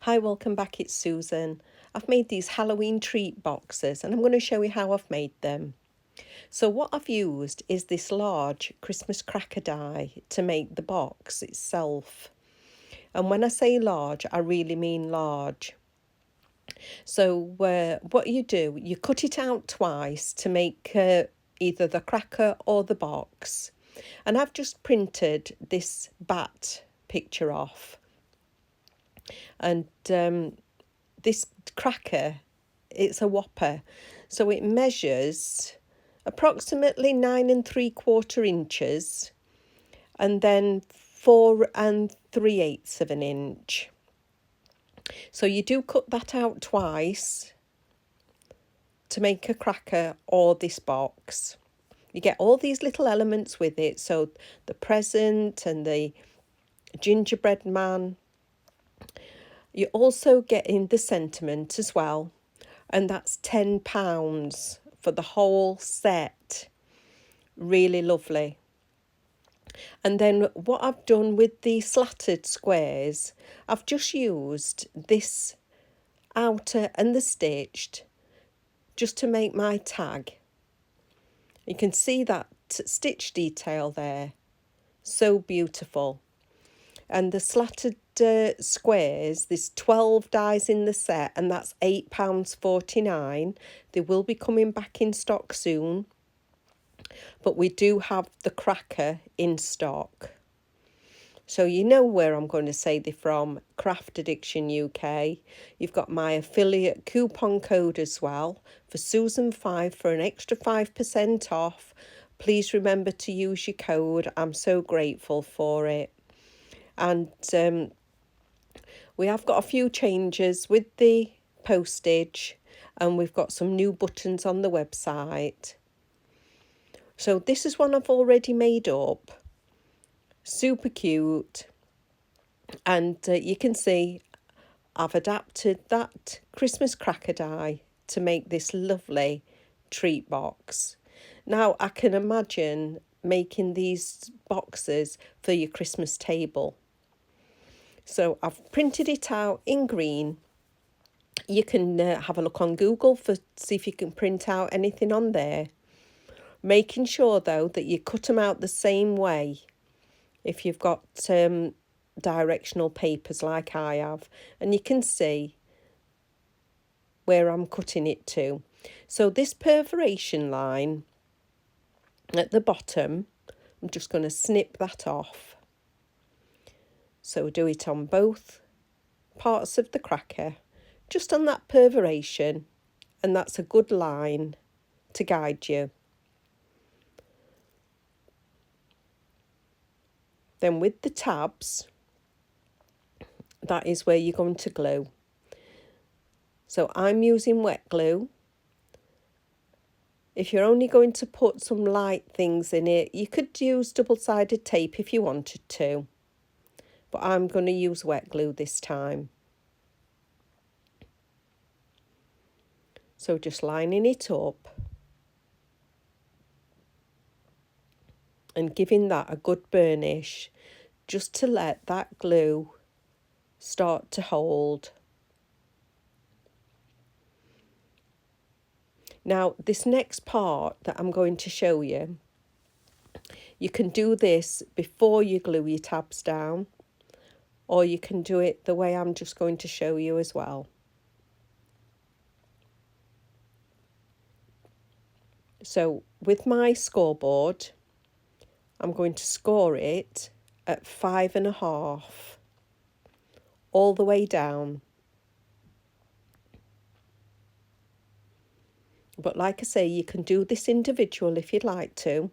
Hi, welcome back, it's Susan. I've made these Halloween treat boxes and I'm going to show you how I've made them. So what I've used is this large Christmas cracker die to make the box itself. And when I say large, I really mean large. So what you do, you cut it out twice to make either the cracker or the box. And I've just printed this bat picture off. And this cracker, it's a whopper, so it measures approximately 9 3/4 inches and then 4 3/8 of an inch. So you do cut that out twice to make a cracker or this box. You get all these little elements with it, so the present and the gingerbread man. You also get in the sentiment as well, and that's £10 for the whole set. Really lovely. And then what I've done with the slatted squares, I've just used this outer and the stitched just to make my tag. You can see that stitch detail there, so beautiful. And the slatted squares, there's 12 dies in the set, and that's £8.49. They will be coming back in stock soon, but we do have the cracker in stock. So you know where I'm going to say they're from, Craftaddictionuk. You've got my affiliate coupon code as well for susan5 for an extra 5% off. Please remember to use your code. I'm so grateful for it. And we have got a few changes with the postage, and we've got some new buttons on the website. So this is one I've already made up. Super cute. And you can see I've adapted that Christmas cracker die to make this lovely treat box. Now I can imagine making these boxes for your Christmas table. So I've printed it out in green. You can have a look on Google for see if you can print out anything on there. Making sure though that you cut them out the same way if you've got directional papers like I have, and you can see where I'm cutting it to. So this perforation line at the bottom, I'm just going to snip that off. So do it on both parts of the cracker, just on that perforation, and that's a good line to guide you. Then with the tabs, that is where you're going to glue. So I'm using wet glue. If you're only going to put some light things in it, you could use double-sided tape if you wanted to. But I'm going to use wet glue this time. So just lining it up and giving that a good burnish, just to let that glue start to hold. Now this next part that I'm going to show you, you can do this before you glue your tabs down, or you can do it the way I'm just going to show you as well. So with my scoreboard, I'm going to score it at 5.5 all the way down. But like I say, you can do this individual if you'd like to.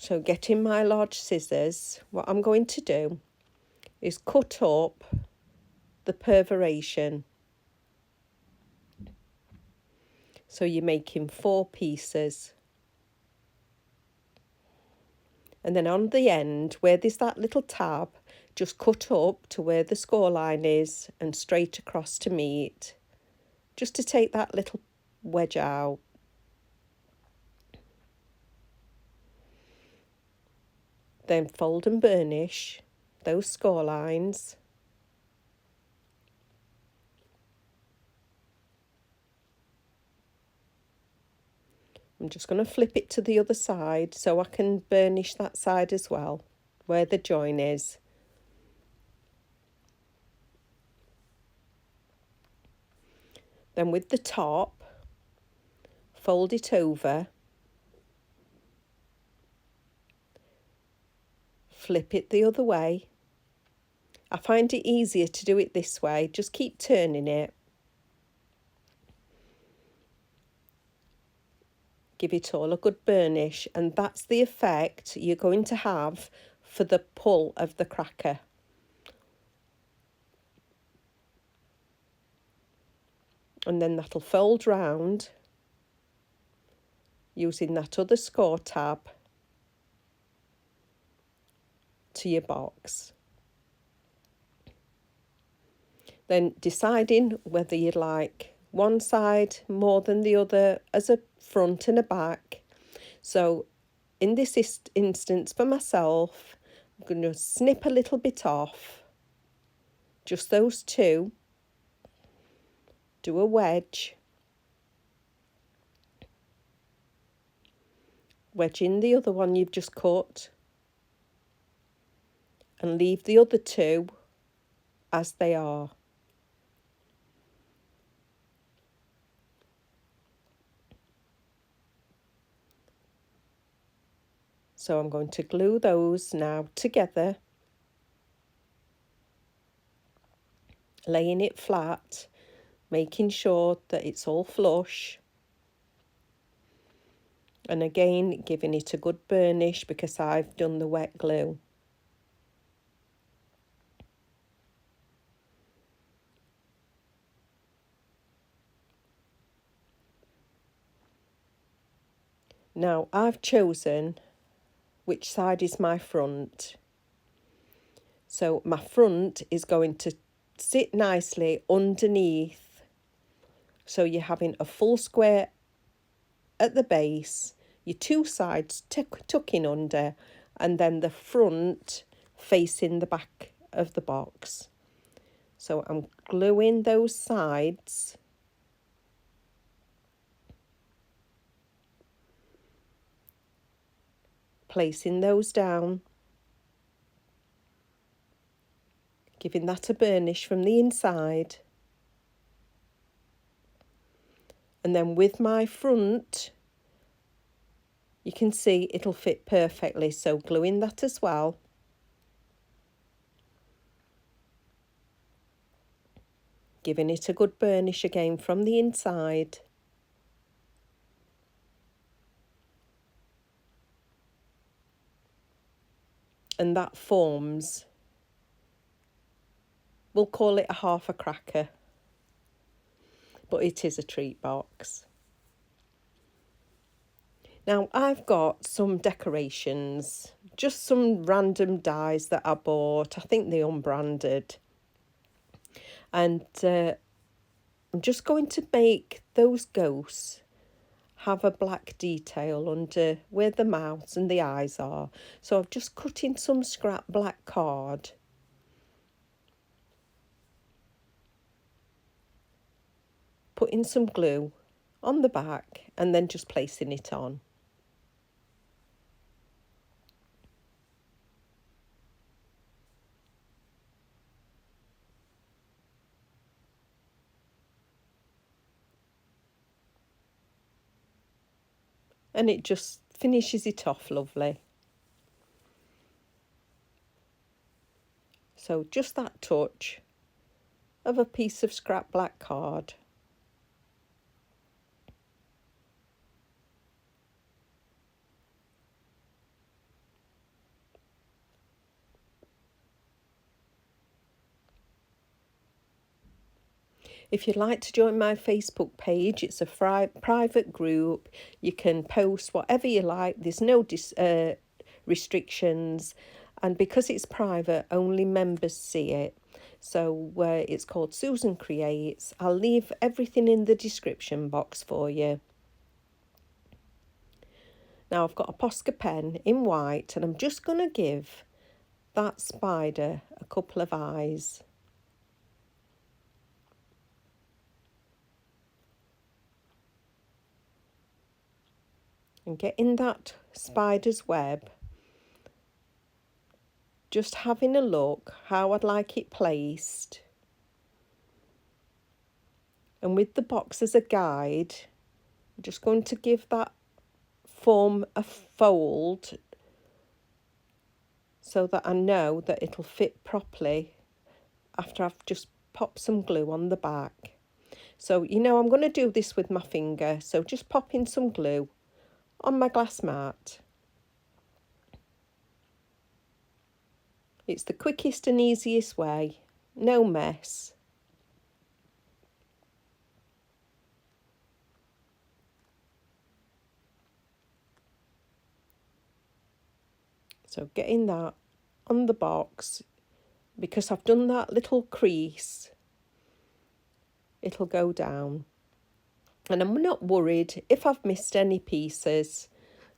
So getting my large scissors, what I'm going to do is cut up the perforation. So you're making 4 pieces. And then on the end, where there's that little tab, just cut up to where the score line is and straight across to meet, just to take that little wedge out. Then fold and burnish those score lines. I'm just going to flip it to the other side so I can burnish that side as well, where the join is. Then with the top, fold it over, flip it the other way. I find it easier to do it this way, just keep turning it. Give it all a good burnish, and that's the effect you're going to have for the pull of the cracker. And then that'll fold round using that other score tab to your box. Then deciding whether you like one side more than the other as a front and a back. So in this instance for myself, I'm going to snip a little bit off, just those two, do a wedge, wedge in the other one you've just cut, and leave the other two as they are. So I'm going to glue those now together, laying it flat, making sure that it's all flush. And again, giving it a good burnish because I've done the wet glue. Now I've chosen which side is my front. So my front is going to sit nicely underneath. So you're having a full square at the base, your two sides tucking under, and then the front facing the back of the box. So I'm gluing those sides. Placing those down, giving that a burnish from the inside. And then with my front, you can see it'll fit perfectly, so gluing that as well. Giving it a good burnish again from the inside. And that forms, we'll call it a half a cracker, but it is a treat box. Now I've got some decorations, just some random dies that I bought. I think they're unbranded. And I'm just going to make those ghosts have a black detail under where the mouths and the eyes are. So I've just cut in some scrap black card. Putting some glue on the back and then just placing it on. And it just finishes it off lovely. So just that touch of a piece of scrap black card. If you'd like to join my Facebook page, it's a private group. You can post whatever you like. There's no restrictions. And because it's private, only members see it. So it's called Susan Creates. I'll leave everything in the description box for you. Now I've got a Posca pen in white, and I'm just going to give that spider a couple of eyes. and get in that spider's web, just having a look how I'd like it placed. And with the box as a guide, I'm just going to give that form a fold so that I know that it'll fit properly after I've just popped some glue on the back. So you know I'm going to do this with my finger, so just pop in some glue on my glass mat. It's the quickest and easiest way, no mess. So getting that on the box, because I've done that little crease, it'll go down. And I'm not worried if I've missed any pieces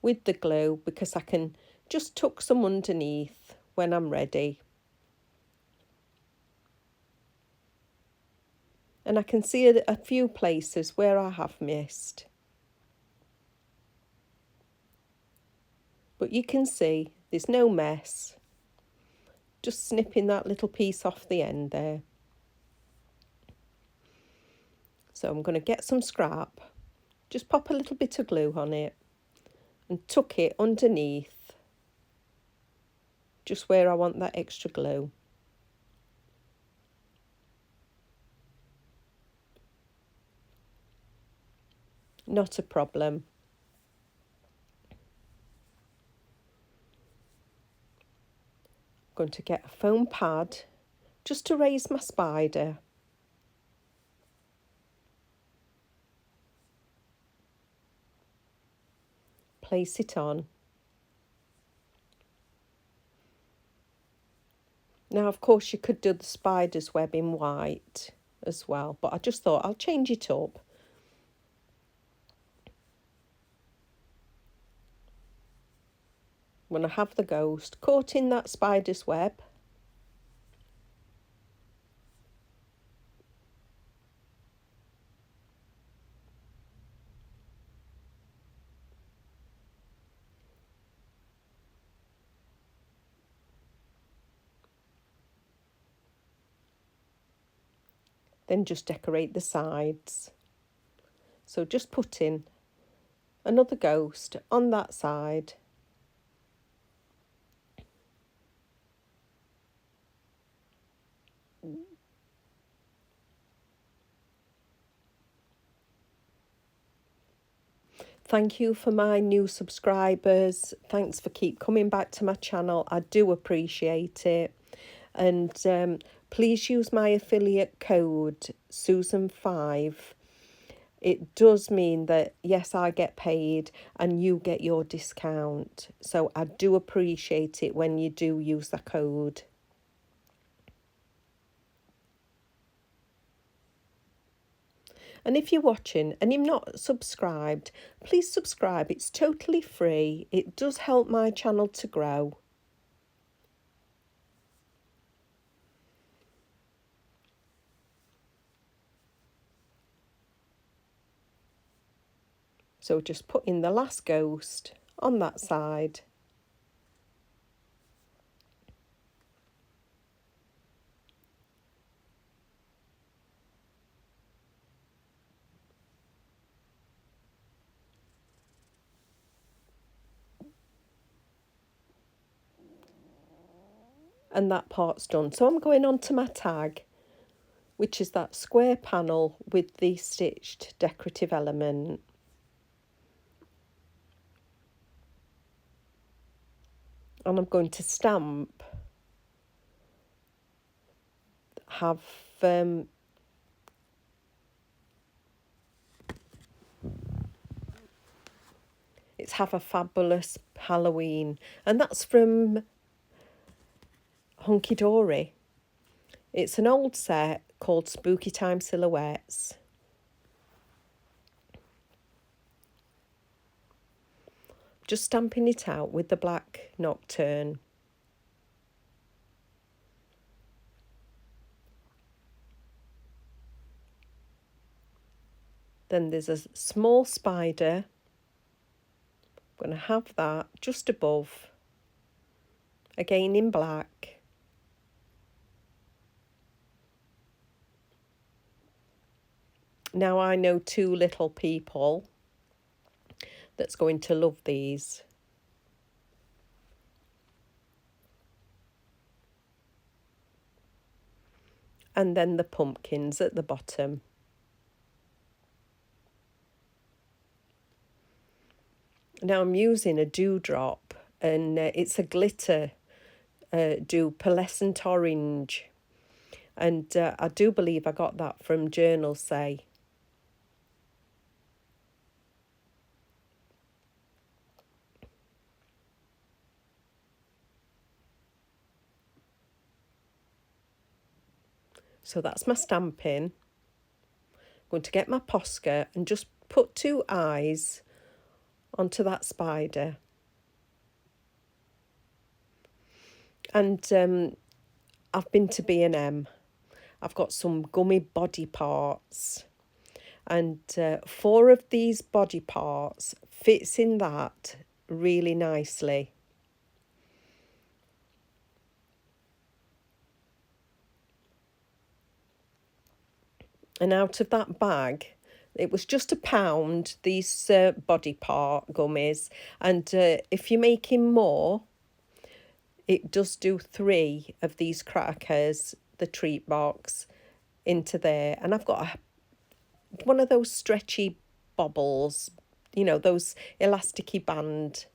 with the glue, because I can just tuck some underneath when I'm ready. And I can see a few places where I have missed. But you can see there's no mess. Just snipping that little piece off the end there. So I'm going to get some scrap, just pop a little bit of glue on it and tuck it underneath, just where I want that extra glue. Not a problem. I'm going to get a foam pad just to raise my spider. Place it on. Now, of course, you could do the spider's web in white as well, but I just thought I'll change it up. When I have the ghost caught in that spider's web, then just decorate the sides. So just put in another ghost on that side. Thank you for my new subscribers. Thanks for keep coming back to my channel. I do appreciate it. And please use my affiliate code susan5. It does mean that, yes, I get paid and you get your discount. So I do appreciate it when you do use the code. And if you're watching and you're not subscribed, please subscribe. It's totally free. It does help my channel to grow. So just put in the last ghost on that side. And that part's done. So I'm going on to my tag, which is that square panel with the stitched decorative element. And I'm going to stamp, have it's Have a Fabulous Halloween, and that's from Hunky Dory. It's an old set called Spooky Time Silhouettes. Just stamping it out with the black Nocturne. Then there's a small spider I'm going to have that just above, again in black. Now I know two little people that's going to love these. And then the pumpkins at the bottom. Now I'm using a dewdrop, and it's a glitter dew, pearlescent orange. And I do believe I got that from Journalsay. So that's my stamping. I'm going to get my Posca and just put 2 eyes onto that spider. And I've been to B&M. I've got some gummy body parts. And 4 of these body parts fits in that really nicely. And out of that bag, it was just £1, these body part gummies. And if you're making more, it does do 3 of these crackers, the treat box, into there. And I've got one of those stretchy bobbles, you know, those elasticy band.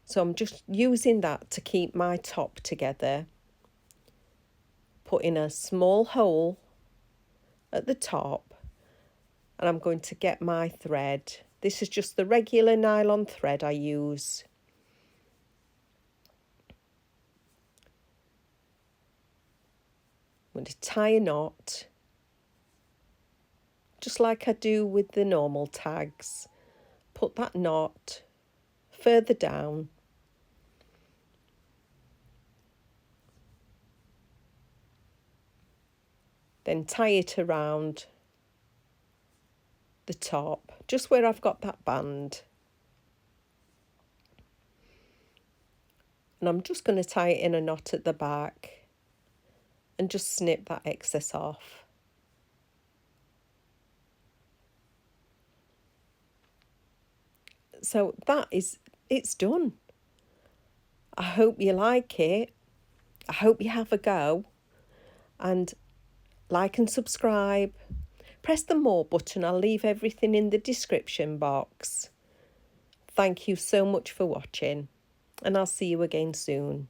So I'm just using that to keep my top together. Put in a small hole at the top, and I'm going to get my thread. This is just the regular nylon thread I use. I'm going to tie a knot, just like I do with the normal tags. Put that knot further down. Then tie it around the top, just where I've got that band. And I'm just going to tie it in a knot at the back and just snip that excess off. So it's done. I hope you like it. I hope you have a go. And like and subscribe. Press the more button. I'll leave everything in the description box. Thank you so much for watching, and I'll see you again soon.